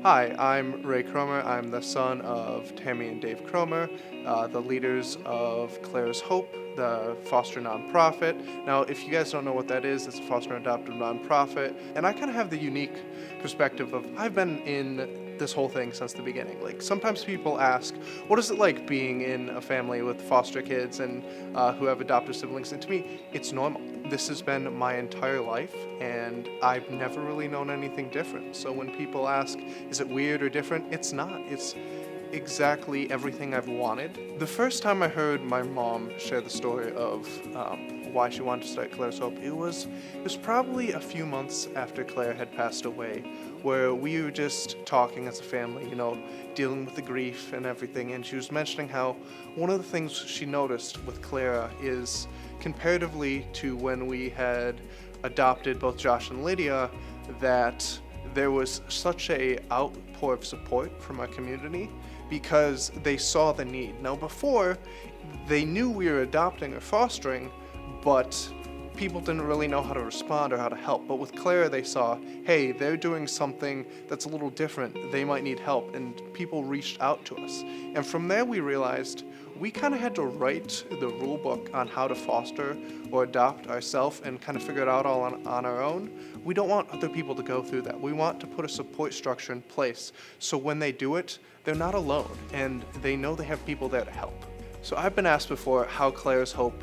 Hi, I'm Ray Kromer. I'm the son of Tammy and Dave Kromer, the leaders of Clara's Hope, the foster nonprofit. Now, if you guys don't know what that is, it's a foster and adoptive nonprofit, and I kind of have the unique perspective of I've been in this whole thing since the beginning. Like, sometimes people ask, what is it like being in a family with foster kids and who have adoptive siblings? And to me, it's normal. This has been my entire life, and I've never really known anything different. So when people ask, is it weird or different? It's not. It's exactly everything I've wanted. The first time I heard my mom share the story of why she wanted to start Clara's Hope, it was probably a few months after Clara had passed away, where we were just talking as a family, dealing with the grief and everything, and she was mentioning how one of the things she noticed with Clara is, comparatively to when we had adopted both Josh and Lydia, that there was such a outpour of support from our community because they saw the need. Now before, they knew we were adopting or fostering, but people didn't really know how to respond or how to help. But with Clara, they saw, hey, they're doing something that's a little different. They might need help, and people reached out to us. And from there, we realized we kind of had to write the rule book on how to foster or adopt ourselves and kind of figure it out all on our own. We don't want other people to go through that. We want to put a support structure in place so when they do it, they're not alone and they know they have people there to help. So I've been asked before how Clara's Hope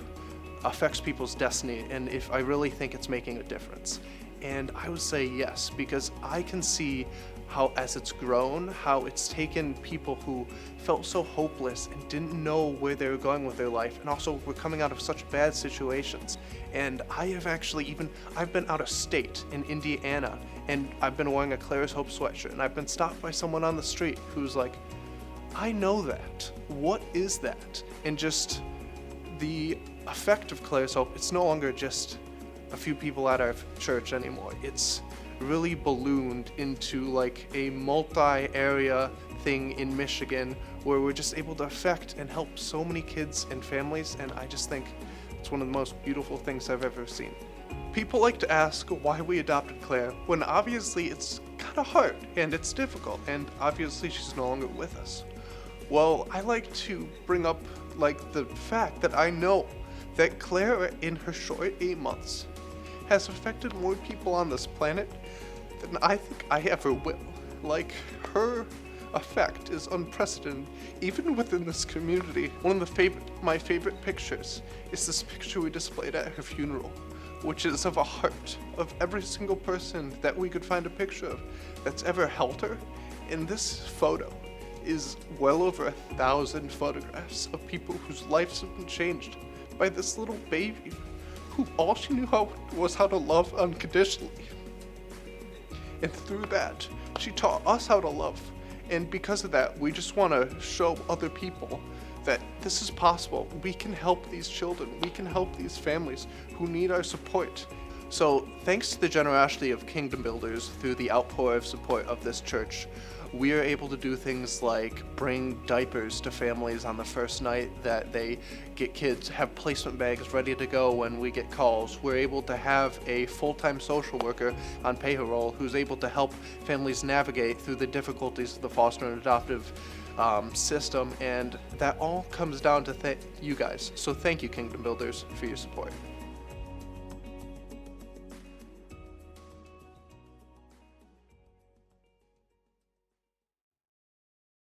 affects people's destiny and if I really think it's making a difference. And I would say yes, because I can see how as it's grown, how it's taken people who felt so hopeless and didn't know where they were going with their life, and also were coming out of such bad situations. And I've been out of state in Indiana, and I've been wearing a Clara's Hope sweatshirt, and I've been stopped by someone on the street who's like, I know that. What is that? And just the effect of Clara's Hope, it's no longer just a few people at our church anymore. It's really ballooned into like a multi-area thing in Michigan where we're just able to affect and help so many kids and families, and I just think it's one of the most beautiful things I've ever seen. People like to ask why we adopted Clara, when obviously it's kind of hard and it's difficult, and obviously she's no longer with us. Well, I like to bring up like the fact that I know that Clara in her short 8 months has affected more people on this planet than I think I ever will. Like, her effect is unprecedented, even within this community. One of my favorite pictures is this picture we displayed at her funeral, which is of a heart of every single person that we could find a picture of that's ever held her. And this photo is well over 1,000 photographs of people whose lives have been changed by this little baby who all she knew was how to love unconditionally. And through that, she taught us how to love. And because of that, we just want to show other people that this is possible. We can help these children. We can help these families who need our support. So thanks to the generosity of Kingdom Builders through the outpour of support of this church, we are able to do things like bring diapers to families on the first night that they get kids, have placement bags ready to go when we get calls. We're able to have a full-time social worker on payroll who's able to help families navigate through the difficulties of the foster and adoptive system, and that all comes down to you guys. So thank you, Kingdom Builders, for your support.